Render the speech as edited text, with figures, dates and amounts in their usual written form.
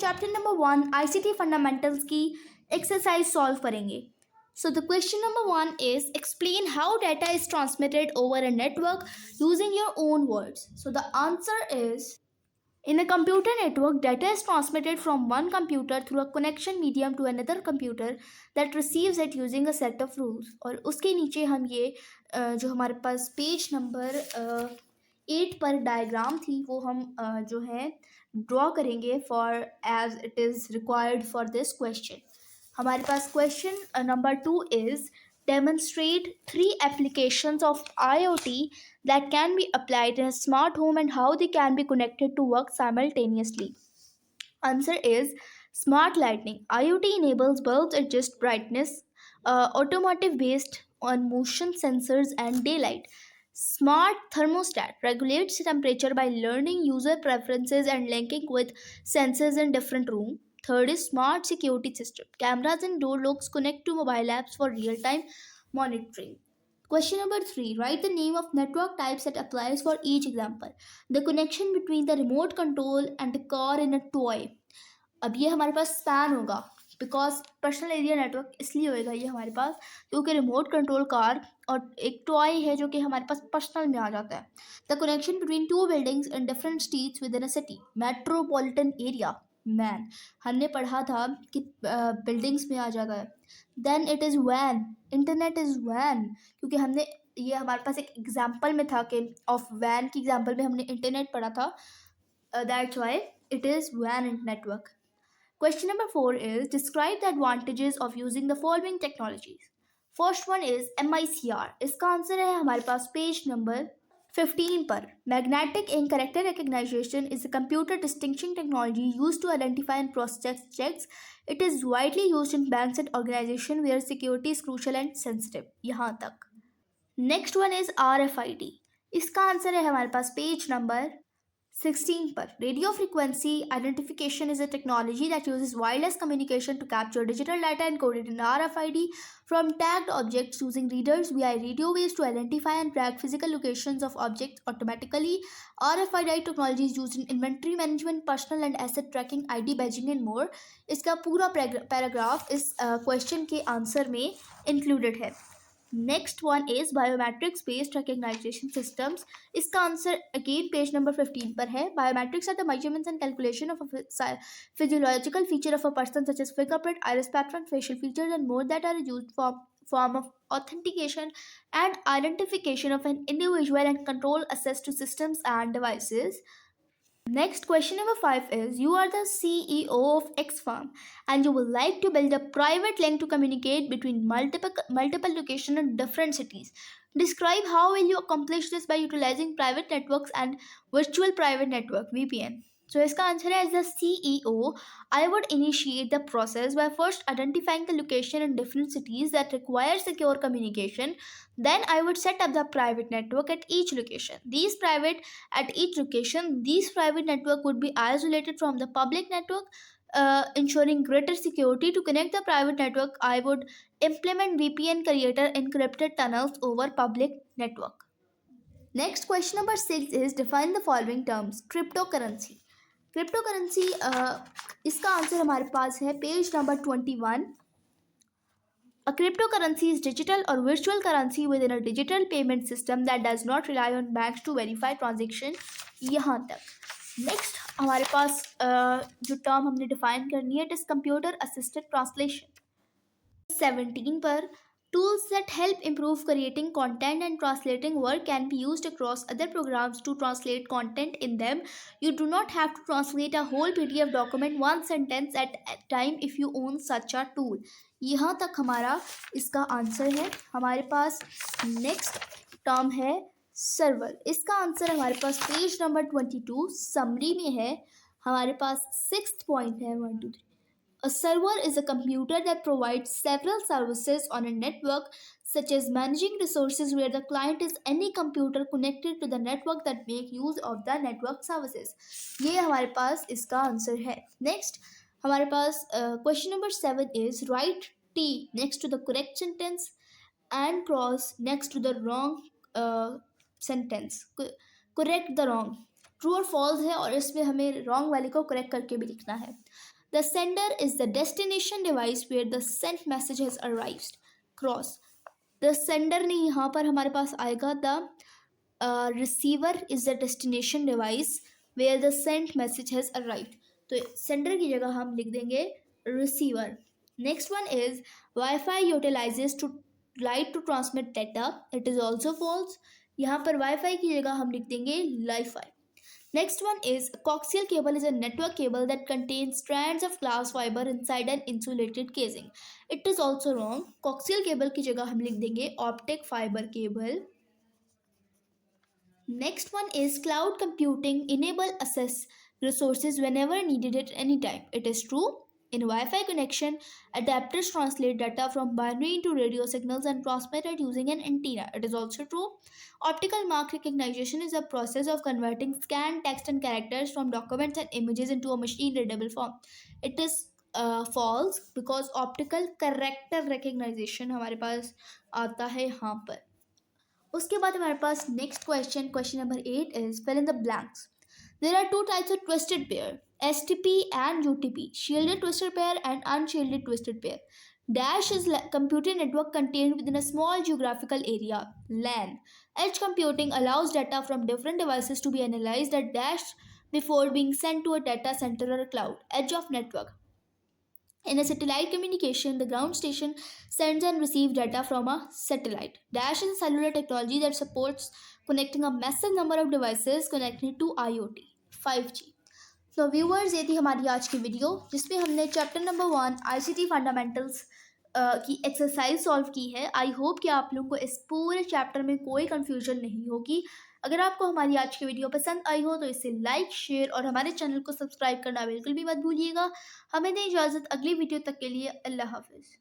Chapter number 1 ICT fundamentals की exercise solve करेंगे. So the question number 1 is explain how data is transmitted over a network using your own words. So the answer is in a computer network, data is transmitted from one computer through a connection medium to another computer that receives it using a set of rules. और उसके नीचे हम ये जो हमारे पास page number 8 पर diagram थी वो हम जो है ड्रॉ करेंगे for as it is required for this question. हमारे पास question number 2 is demonstrate 3 applications of IoT that can be applied in a smart home and how they can be connected to work simultaneously. Answer is smart lighting. IoT enables bulbs adjust brightness, automotive based on motion sensors and daylight. Smart thermostat regulates temperature by learning user preferences and linking with sensors in different rooms. Third is smart security system. Cameras and door locks connect to mobile apps for real-time monitoring. Question number 3. Write the name of network types that applies for each example. The connection between the remote control and the car in a toy. अब ये हमारे पास span होगा because personal area network इसलिए होएगा ये हमारे पास क्योंकि remote control car और एक टॉय है जो कि हमारे पास पर्सनल में आ जाता है. The connection between two buildings in different streets within a city. Metropolitan area MAN हमने पढ़ा था कि बिल्डिंग्स में आ जाता है. देन इट इज़ वैन. इंटरनेट इज़ वैन क्योंकि हमने ये हमारे पास एक एग्जाम्पल में था कि ऑफ वैन की एग्जाम्पल में हमने इंटरनेट पढ़ा था. That's why it is van network. Question number 4 is describe the advantages of using the following technologies. First one is MICR. इसका आंसर है हमारे पास पेज नंबर 15 पर. Magnetic ink character recognition is a computer distinction technology used to identify and process checks. It is widely used in banks and organizations where security is crucial and sensitive. यहाँ तक. Next one is RFID. इसका answer है हमारे पास page number 16 पर. Radio frequency identification is a technology that uses wireless communication to capture digital data encoded in RFID from tagged objects using readers via radio waves to identify and track physical locations of objects automatically. RFID technology is used in inventory management, personal and asset tracking, ID badging and more. इसका पूरा paragraph इस question के answer में included है. Next one is biometrics based recognition systems. इसका answer again page number 15 पर है. Biometrics are the measurements and calculation of a physiological feature of a person such as fingerprint, iris pattern, facial features and more that are used for form of authentication and identification of an individual and control access to systems and devices. Next, question number 5 is you are the CEO of X firm and you would like to build a private link to communicate between multiple locations in different cities. Describe how will you accomplish this by utilizing private networks and virtual private network VPN. So इसका answer है as the CEO I would initiate the process by first identifying the location in different cities that require secure communication. Then I would set up the private network at each location. These private network would be isolated from the public network, ensuring greater security. To connect the private network, I would implement VPN creator encrypted tunnels over public network. Next, question number 6 is define the following terms. Cryptocurrency. Cryptocurrency इसका answer हमारे पास है page number 21. A cryptocurrency is digital or virtual currency within a digital payment system that does not rely on banks to verify transaction. यहाँ तक. Next हमारे पास जो term हमने define करनी है it is computer assisted translation. 17 पर tools that help improve creating content and translating work can be used across other programs to translate content in them. You do not have to translate a whole PDF document one sentence at a time if you own such a tool. यहाँ तक हमारा इसका answer है. हमारे पास next term है server. इसका answer हमारे पास पेज नंबर 22 समरी में है. हमारे पास 6th पॉइंट है 1 2 3. A server is a computer that provides several services on a network, such as managing resources where the client is any computer connected to the network that make use of the network services. ये हमारे पास इसका answer है. Next, हमारे पास question number 7 is write T next to the correct sentence and cross next to the wrong sentence. Correct the wrong. True और false है और इसमें हमें wrong वाले को correct करके भी लिखना है. The sender is the destination device where the sent message has arrived. Cross. The sender नहीं यहाँ पर हमारे पास आएगा. The receiver is the destination device where the sent message has arrived. तो sender की जगह हम लिख देंगे receiver. Next one is Wi-Fi utilizes to light to transmit data. It is also false. यहाँ पर Wi-Fi की जगह हम लिख देंगे Li-Fi. Next one is coaxial cable is a network cable that contains strands of glass fiber inside an insulated casing. It is also wrong. Coaxial cable की जगह हम लिख देंगे optic fiber cable. Next one is cloud computing enable access resources whenever needed at any time. It is true. In Wi-Fi connection, adapters translate data from binary into radio signals and transmit it using an antenna. It is also true. Optical mark recognition is a process of converting scanned text and characters from documents and images into a machine-readable form. It is false because optical character recognition हमारे पास आता है यहाँ पर. उसके बाद हमारे पास next question number 8 is fill in the blanks. There are two types of twisted pair, STP and UTP, shielded twisted pair and unshielded twisted pair. Dash is computer network contained within a small geographical area, LAN. Edge computing allows data from different devices to be analyzed at dash before being sent to a data center or a cloud. Edge of network. In a satellite communication, the ground station sends and receives data from a satellite. Dash is a cellular technology that supports connecting a massive number of devices connected to IoT, 5G. तो viewers ये थी हमारी आज की video जिसमें हमने chapter number 1 ICT fundamentals की exercise solve की है. आई होप कि आप लोगों को इस पूरे चैप्टर में कोई कन्फ्यूजन नहीं होगी. अगर आपको हमारी आज की वीडियो पसंद आई हो तो इसे लाइक शेयर और हमारे चैनल को सब्सक्राइब करना बिल्कुल भी मत भूलिएगा. हमें दें इजाज़त अगली वीडियो तक के लिए. अल्लाह हाफिज़.